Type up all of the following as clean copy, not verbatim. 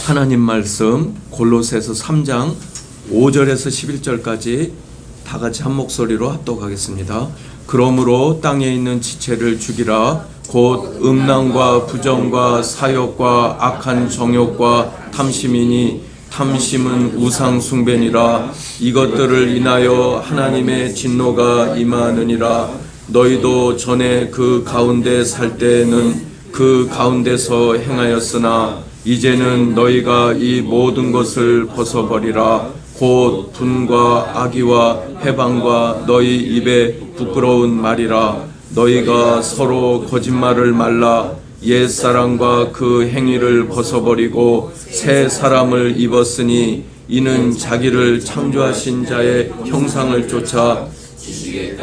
하나님 말씀 골로새서 3장 5절에서 11절까지 다 같이 한 목소리로 합독하겠습니다. 그러므로 땅에 있는 지체를 죽이라. 곧 음란과 부정과 사욕과 악한 정욕과 탐심이니 탐심은 우상 숭배니라. 이것들을 인하여 하나님의 진노가 임하느니라. 너희도 전에 그 가운데 살 때에는 그 가운데서 행하였으나 이제는 너희가 이 모든 것을 벗어버리라. 곧 분과 악의와 해방과 너희 입에 부끄러운 말이라. 너희가 서로 거짓말을 말라. 옛사람과 그 행위를 벗어버리고 새 사람을 입었으니 이는 자기를 창조하신 자의 형상을 쫓아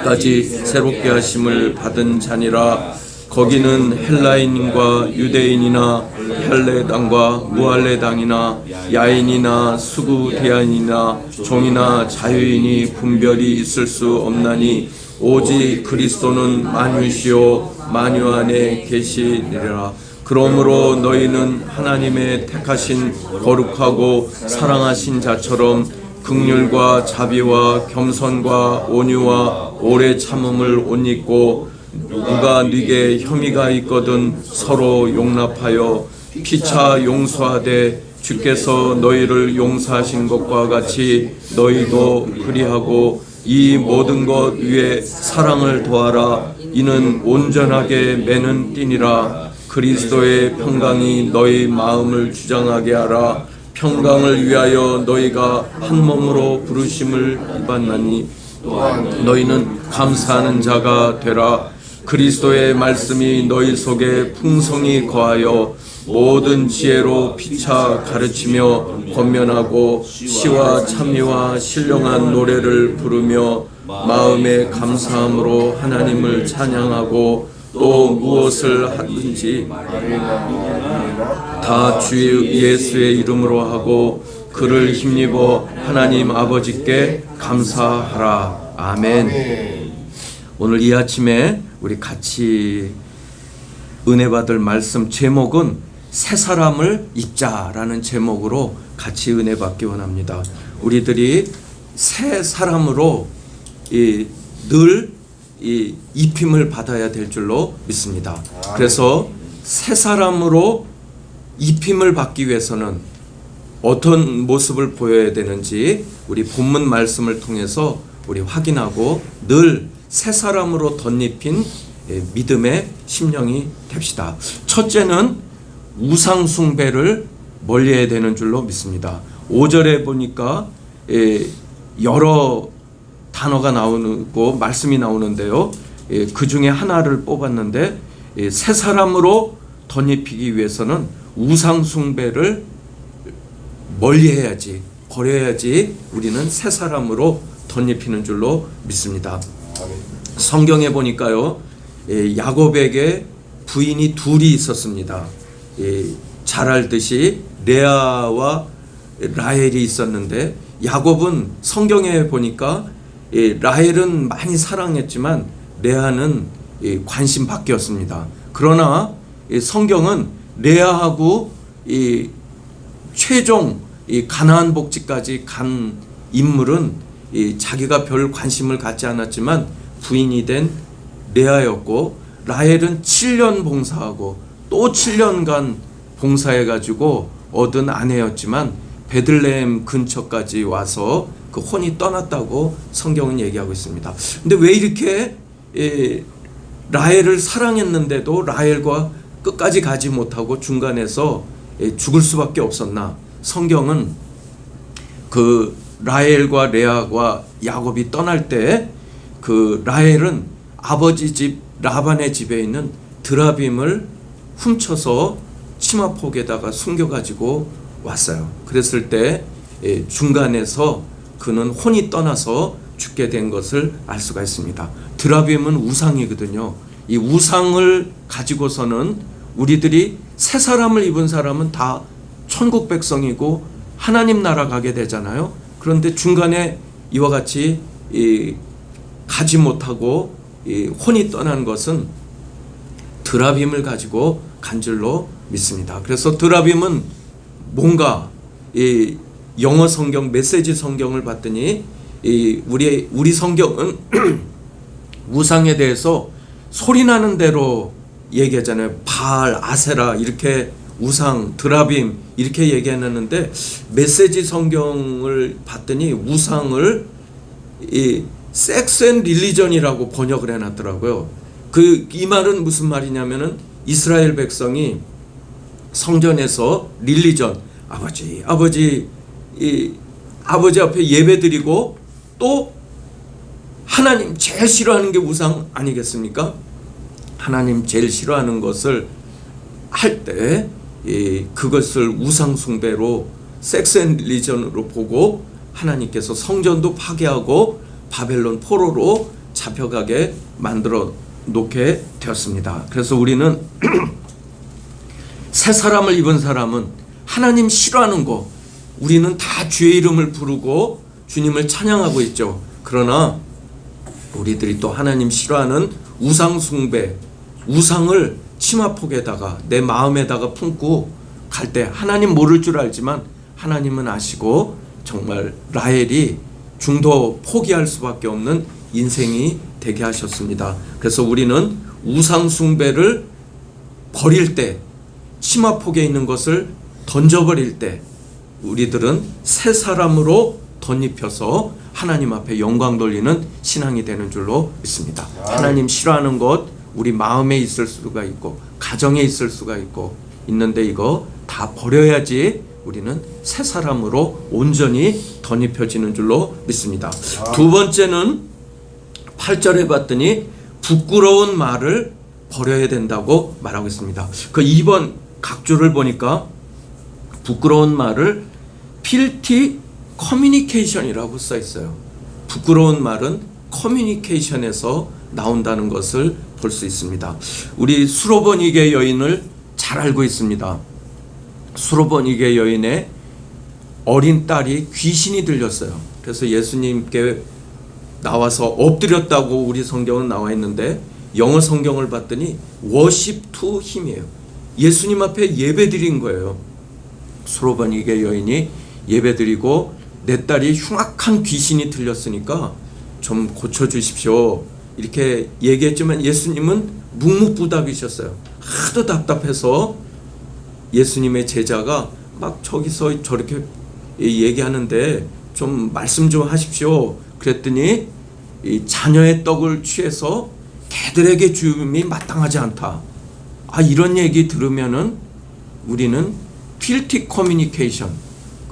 까지 새롭게 하심을 받은 자니라. 거기는 헬라인과 유대인이나 헬레당과 무할레당이나 야인이나 수구대안이나 종이나 자유인이 분별이 있을 수 없나니 오직 그리스도는 만유시요 만유 안에 계시니라. 그러므로 너희는 하나님의 택하신 거룩하고 사랑하신 자처럼 긍휼과 자비와 겸손과 온유와 오래 참음을 옷 입고 누가 네게 혐의가 있거든 서로 용납하여 피차 용서하되 주께서 너희를 용서하신 것과 같이 너희도 그리하고 이 모든 것 위에 사랑을 더하라. 이는 온전하게 매는 띠니라. 그리스도의 평강이 너희 마음을 주장하게 하라. 평강을 위하여 너희가 한 몸으로 부르심을 받나니 너희는 감사하는 자가 되라. 그리스도의 말씀이 너희 속에 풍성히 거하여 모든 지혜로 피차 가르치며 권면하고 시와 찬미와 신령한 노래를 부르며 마음의 감사함으로 하나님을 찬양하고 또 무엇을 하든지 다 주 예수의 이름으로 하고 그를 힘입어 하나님 아버지께 감사하라. 아멘. 오늘 이 아침에 우리 같이 은혜 받을 말씀 제목은 새 사람을 입자라는 제목으로 같이 은혜 받기 원합니다. 우리들이 새 사람으로 늘 입힘을 받아야 될 줄로 믿습니다. 그래서 새 사람으로 입힘을 받기 위해서는 어떤 모습을 보여야 되는지 우리 본문 말씀을 통해서 우리 확인하고 늘 새 사람으로 덧입힌 믿음의 심령이 됩시다. 첫째는 우상 숭배를 멀리해야 되는 줄로 믿습니다. 5절에 보니까 여러 단어가 나오고 말씀이 나오는데요. 그 중에 하나를 뽑았는데 새 사람으로 덧입히기 위해서는 우상 숭배를 멀리해야지, 버려야지 우리는 새 사람으로 덧입히는 줄로 믿습니다. 성경에 보니까요, 야곱에게 부인이 둘이 있었습니다. 잘 알듯이 레아와 라헬이 있었는데 야곱은 성경에 보니까 라헬은 많이 사랑했지만 레아는 관심 밖이었습니다. 그러나 성경은 레아하고 최종 가나안 복지까지 간 인물은 자기가 별 관심을 갖지 않았지만 부인이 된 레아였고, 라헬은 7년 봉사하고 또 7년간 봉사해가지고 얻은 아내였지만 베들레헴 근처까지 와서 그 혼이 떠났다고 성경은 얘기하고 있습니다. 근데 왜 이렇게 라헬을 사랑했는데도 라헬과 끝까지 가지 못하고 중간에서 죽을 수밖에 없었나? 성경은 그 라헬과 레아와 야곱이 떠날 때 그 라헬은 아버지 집 라반의 집에 있는 드라빔을 훔쳐서 치마폭에다가 숨겨가지고 왔어요. 그랬을 때 중간에서 그는 혼이 떠나서 죽게 된 것을 알 수가 있습니다. 드라빔은 우상이거든요. 이 우상을 가지고서는 우리들이 새 사람을 입은 사람은 다 천국 백성이고 하나님 나라 가게 되잖아요. 그런데 중간에 이와 같이 가지 못하고 혼이 떠난 것은 드라빔을 가지고 간 줄로 믿습니다. 그래서 드라빔은 뭔가 이 영어 성경 메시지 성경을 봤더니 우리 성경은 우상에 대해서 소리 나는 대로 얘기하잖아요. 바알, 아세라 이렇게 우상, 드라빔 이렇게 얘기해놨는데 메시지 성경을 봤더니 우상을 이 섹스 앤 릴리전이라고 번역을 해놨더라고요. 이 말은 무슨 말이냐면은 이스라엘 백성이 성전에서 릴리전 아버지 앞에 예배드리고 또 하나님 제일 싫어하는 게 우상 아니겠습니까? 하나님 제일 싫어하는 것을 할 때 그것을 우상 숭배로 섹스 앤 릴리전으로 보고 하나님께서 성전도 파괴하고 바벨론 포로로 잡혀가게 만들어 놓게 되었습니다. 그래서 우리는 새 사람을 입은 사람은 하나님 싫어하는 거 우리는 다 주의 이름을 부르고 주님을 찬양하고 있죠. 그러나 우리들이 또 하나님 싫어하는 우상 숭배, 우상을 치마폭에다가 내 마음에다가 품고 갈 때 하나님 모를 줄 알지만 하나님은 아시고 정말 라헬이 중도 포기할 수밖에 없는 인생이 되게 하셨습니다. 그래서 우리는 우상 숭배를 버릴 때, 치마폭에 있는 것을 던져버릴 때 우리들은 새 사람으로 덧입혀서 하나님 앞에 영광 돌리는 신앙이 되는 줄로 믿습니다. 하나님 싫어하는 것 우리 마음에 있을 수가 있고 가정에 있을 수가 있는데 이거 다 버려야지 우리는 새 사람으로 온전히 덧입혀지는 줄로 믿습니다. 두 번째는 8절에 봤더니 부끄러운 말을 버려야 된다고 말하고 있습니다. 그 2번 각주를 보니까 부끄러운 말을 filthy communication이라고 써 있어요. 부끄러운 말은 커뮤니케이션에서 나온다는 것을 볼 수 있습니다. 우리 수로보니게 여인을 잘 알고 있습니다. 수로보니게 여인의 어린 딸이 귀신이 들렸어요. 그래서 예수님께 나와서 엎드렸다고 우리 성경은 나와 있는데 영어 성경을 봤더니 worship to him이에요. 예수님 앞에 예배드린 거예요. 수로보니게 여인이 예배드리고 내 딸이 흉악한 귀신이 들렸으니까 좀 고쳐주십시오 이렇게 얘기했지만 예수님은 묵묵부답이셨어요. 하도 답답해서 예수님의 제자가 막 저기서 저렇게 얘기하는데 좀 말씀 좀 하십시오 그랬더니 이 자녀의 떡을 취해서 개들에게 주음이 마땅하지 않다. 이런 얘기 들으면은 우리는 filthy communication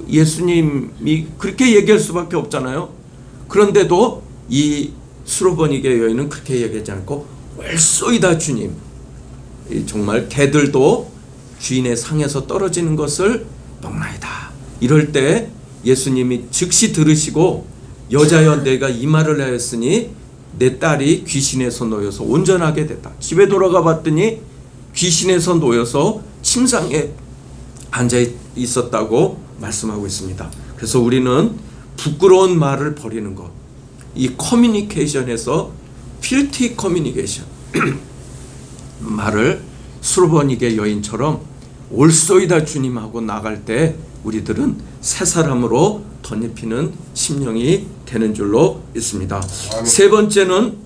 예수님이 그렇게 얘기할 수밖에 없잖아요. 그런데도 이 수로보니게 여인은 그렇게 얘기하지 않고 옳소이다 주님 정말 개들도 주인의 상에서 떨어지는 것을 먹나이다. 이럴 때 예수님이 즉시 들으시고 여자여 내가 이 말을 하였으니 내 딸이 귀신에서 놓여서 온전하게 됐다. 집에 돌아가 봤더니 귀신에서 놓여서 침상에 앉아 있었다고 말씀하고 있습니다. 그래서 우리는 부끄러운 말을 버리는 것, 이 커뮤니케이션에서 필티 커뮤니케이션 말을 수로보니게 여인처럼 올소이다 주님하고 나갈 때 우리들은 새 사람으로 덧입히는 심령이 되는 줄로 믿습니다. 세 번째는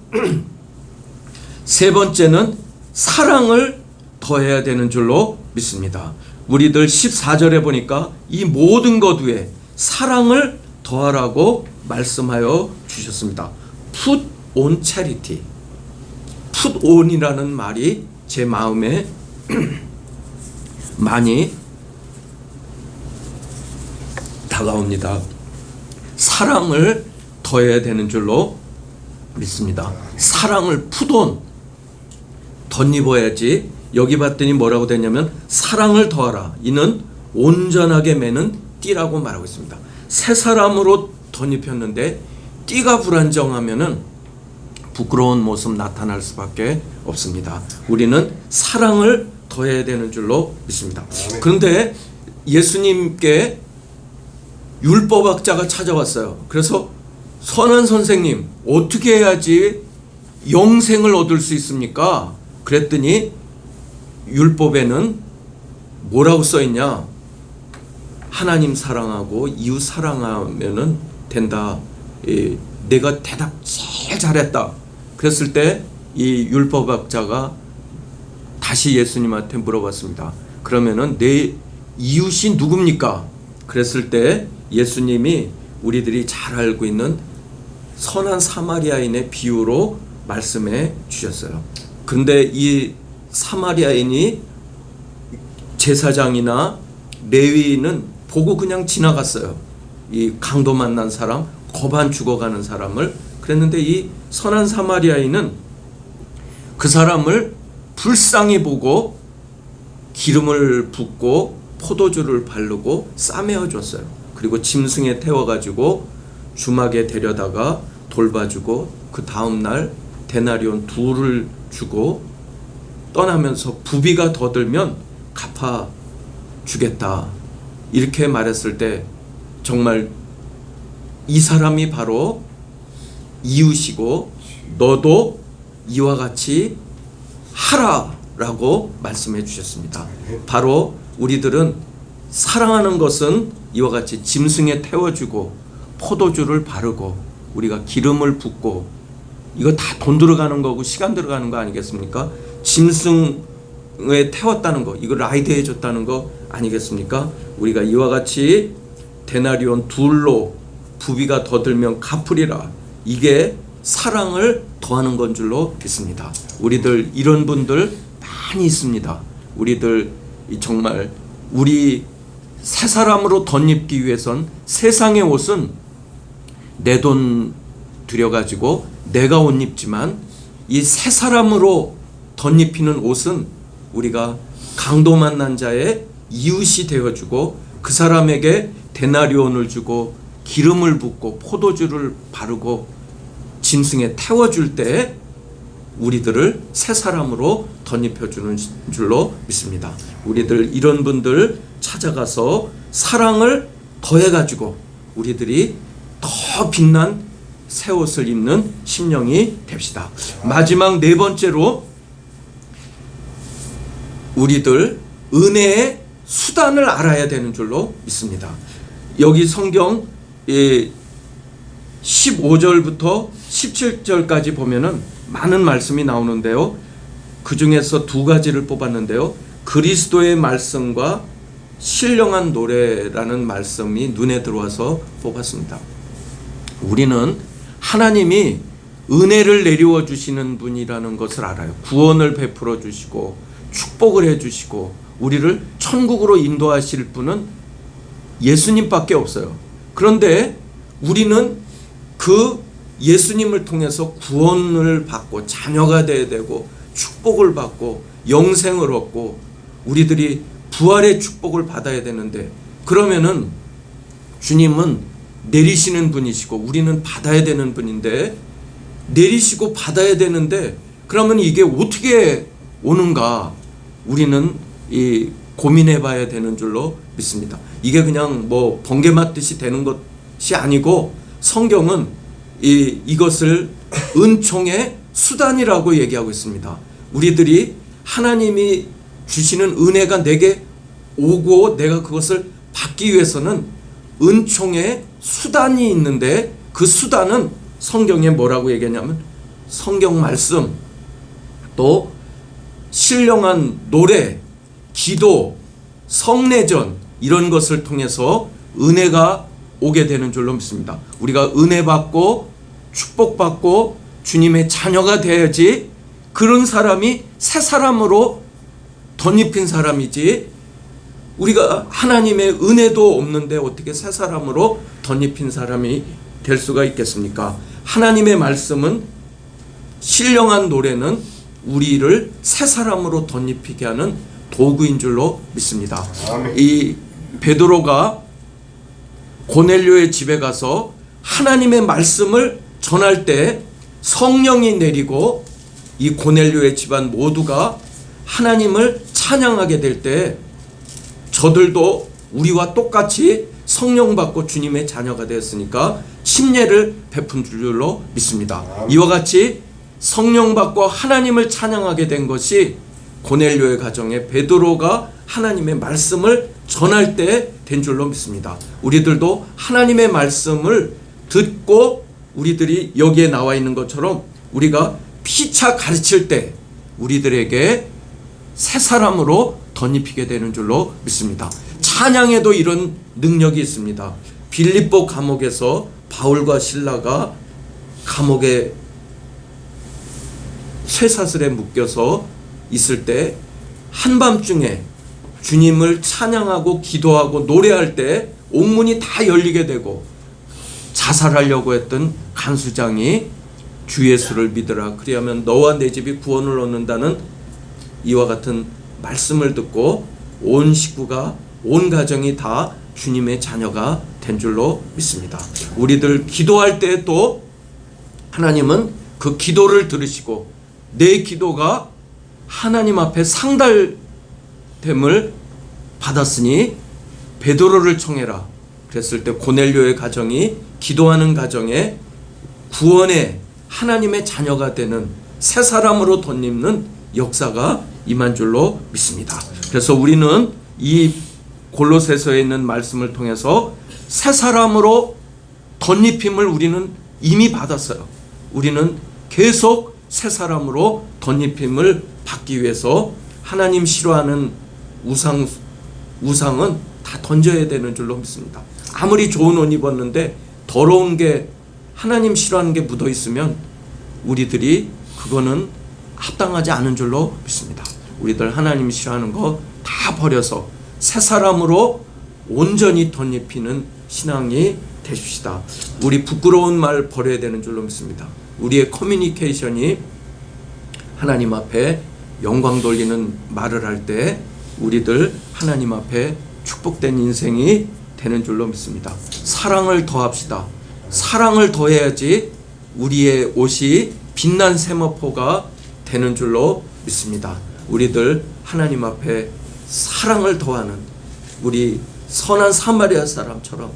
사랑을 더해야 되는 줄로 믿습니다. 우리들 14절에 보니까 이 모든 것 위에 사랑을 더하라고 말씀하여 주셨습니다. Put on charity. Put on이라는 말이 제 마음에 많이 다가옵니다. 사랑을 더해야 되는 줄로 믿습니다. 사랑을 put on 덧입어야지. 여기 봤더니 뭐라고 되냐면 사랑을 더하라. 이는 온전하게 매는 띠라고 말하고 있습니다. 새 사람으로 덧입혔는데 띠가 불안정하면은 부끄러운 모습 나타날 수밖에 없습니다. 우리는 사랑을 더해야 되는 줄로 믿습니다. 그런데 예수님께 율법학자가 찾아왔어요. 그래서 선한 선생님 어떻게 해야지 영생을 얻을 수 있습니까? 그랬더니 율법에는 뭐라고 써 있냐? 하나님 사랑하고 이웃 사랑하면은 된다. 내가 대답 제일 잘했다. 그랬을 때 이 율법학자가 다시 예수님한테 물어봤습니다. 그러면은 내 이웃이 누굽니까? 그랬을 때 예수님이 우리들이 잘 알고 있는 선한 사마리아인의 비유로 말씀해 주셨어요. 근데 이 사마리아인이 제사장이나 레위인은 보고 그냥 지나갔어요. 이 강도 만난 사람, 거반 죽어가는 사람을. 그랬는데 이 선한 사마리아인은 그 사람을 불쌍히 보고 기름을 붓고 포도주를 바르고 싸매어 줬어요. 그리고 짐승에 태워가지고 주막에 데려다가 돌봐주고 그 다음날 데나리온 2를 주고 떠나면서 부비가 더 들면 갚아주겠다. 이렇게 말했을 때 정말 이 사람이 바로 이웃이고 너도 이와 같이 하라라고 말씀해 주셨습니다. 바로 우리들은 사랑하는 것은 이와 같이 짐승에 태워주고 포도주를 바르고 우리가 기름을 붓고 이거 다 돈 들어가는 거고 시간 들어가는 거 아니겠습니까? 짐승에 태웠다는 거, 이거 라이드 해줬다는 거 아니겠습니까? 우리가 이와 같이 데나리온 2로 부비가 더 들면 갚으리라. 이게 사랑을 더하는 건 줄로 믿습니다. 우리들 이런 분들 많이 있습니다. 우리들 정말 우리 새 사람으로 덧입기 위해선 세상의 옷은 내 돈 들여가지고 내가 옷 입지만 이 새 사람으로 덧입히는 옷은 우리가 강도 만난 자의 이웃이 되어주고 그 사람에게 데나리온을 주고 기름을 붓고 포도주를 바르고 짐승에 태워줄 때 우리들을 새 사람으로 덧입혀주는 줄로 믿습니다. 우리들 이런 분들 찾아가서 사랑을 더해가지고 우리들이 더 빛난 새 옷을 입는 심령이 됩시다. 마지막 4번째로 우리들 은혜의 수단을 알아야 되는 줄로 믿습니다. 여기 성경 15절부터 17절까지 보면은 많은 말씀이 나오는데요. 그 중에서 2가지를 뽑았는데요. 그리스도의 말씀과 신령한 노래라는 말씀이 눈에 들어와서 뽑았습니다. 우리는 하나님이 은혜를 내리워 주시는 분이라는 것을 알아요. 구원을 베풀어 주시고 축복을 해 주시고 우리를 천국으로 인도하실 분은 예수님밖에 없어요. 그런데 우리는 그 예수님을 통해서 구원을 받고 자녀가 되어야 되고 축복을 받고 영생을 얻고 우리들이 부활의 축복을 받아야 되는데 그러면은 주님은 내리시는 분이시고 우리는 받아야 되는 분인데 내리시고 받아야 되는데 그러면 이게 어떻게 오는가 우리는 고민해 봐야 되는 줄로 믿습니다. 이게 그냥 뭐 번개 맞듯이 되는 것이 아니고 성경은 이것을 은총의 수단이라고 얘기하고 있습니다. 우리들이 하나님이 주시는 은혜가 내게 오고 내가 그것을 받기 위해서는 은총의 수단이 있는데 그 수단은 성경에 뭐라고 얘기하냐면 성경 말씀 또 신령한 노래, 기도, 성례전 이런 것을 통해서 은혜가 오게 되는 줄로 믿습니다. 우리가 은혜 받고 축복받고 주님의 자녀가 되어야지 그런 사람이 새 사람으로 덧입힌 사람이지 우리가 하나님의 은혜도 없는데 어떻게 새 사람으로 덧입힌 사람이 될 수가 있겠습니까? 하나님의 말씀은 신령한 노래는 우리를 새 사람으로 덧입히게 하는 도구인 줄로 믿습니다. 이 베드로가 고넬료의 집에 가서 하나님의 말씀을 전할 때 성령이 내리고 이 고넬료의 집안 모두가 하나님을 찬양하게 될 때 저들도 우리와 똑같이 성령 받고 주님의 자녀가 되었으니까 침례를 베푼 줄로 믿습니다. 이와 같이 성령 받고 하나님을 찬양하게 된 것이 고넬료의 가정에 베드로가 하나님의 말씀을 전할 때 된 줄로 믿습니다. 우리들도 하나님의 말씀을 듣고 우리들이 여기에 나와 있는 것처럼 우리가 피차 가르칠 때 우리들에게 새 사람으로 덧입히게 되는 줄로 믿습니다. 찬양에도 이런 능력이 있습니다. 빌립보 감옥에서 바울과 실라가 감옥에 쇠사슬에 묶여서 있을 때 한밤중에 주님을 찬양하고 기도하고 노래할 때 옥문이 다 열리게 되고 자살하려고 했던 간수장이 주 예수를 믿으라 그리하면 너와 내 집이 구원을 얻는다는 이와 같은 말씀을 듣고 온 식구가 온 가정이 다 주님의 자녀가 된 줄로 믿습니다. 우리들 기도할 때 또 하나님은 그 기도를 들으시고 내 기도가 하나님 앞에 상달됨을 받았으니 베드로를 청해라 그랬을 때 고넬료의 가정이 기도하는 가정에 구원의 하나님의 자녀가 되는 새 사람으로 덧입는 역사가 임한 줄로 믿습니다. 그래서 우리는 이 골로새서에 있는 말씀을 통해서 새 사람으로 덧입힘을 우리는 이미 받았어요. 우리는 계속 새 사람으로 덧입힘을 받기 위해서 하나님 싫어하는 우상은 다 던져야 되는 줄로 믿습니다. 아무리 좋은 옷 입었는데 더러운 게 하나님 싫어하는 게 묻어 있으면 우리들이 그거는 합당하지 않은 줄로 믿습니다. 우리들 하나님 싫어하는 거 다 버려서 새 사람으로 온전히 덧입히는 신앙이 되십시다. 우리 부끄러운 말 버려야 되는 줄로 믿습니다. 우리의 커뮤니케이션이 하나님 앞에 영광 돌리는 말을 할 때 우리들 하나님 앞에 축복된 인생이 되는 줄로 믿습니다. 사랑을 더합시다. 사랑을 더해야지 우리의 옷이 빛난 세마포가 되는 줄로 믿습니다. 우리들 하나님 앞에 사랑을 더하는 우리 선한 사마리아 사람처럼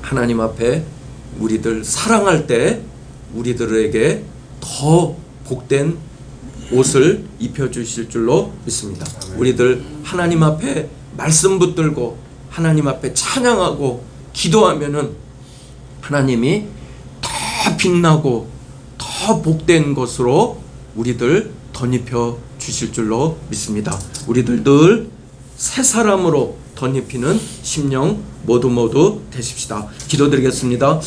하나님 앞에 우리들 사랑할 때 우리들에게 더 복된 옷을 입혀주실 줄로 믿습니다. 우리들 하나님 앞에 말씀 붙들고 하나님 앞에 찬양하고 기도하면은 하나님이 더 빛나고 더 복된 것으로 우리들 덧입혀 주실 줄로 믿습니다. 우리들 늘 새 사람으로 덧입히는 심령 모두 되십시다. 기도드리겠습니다.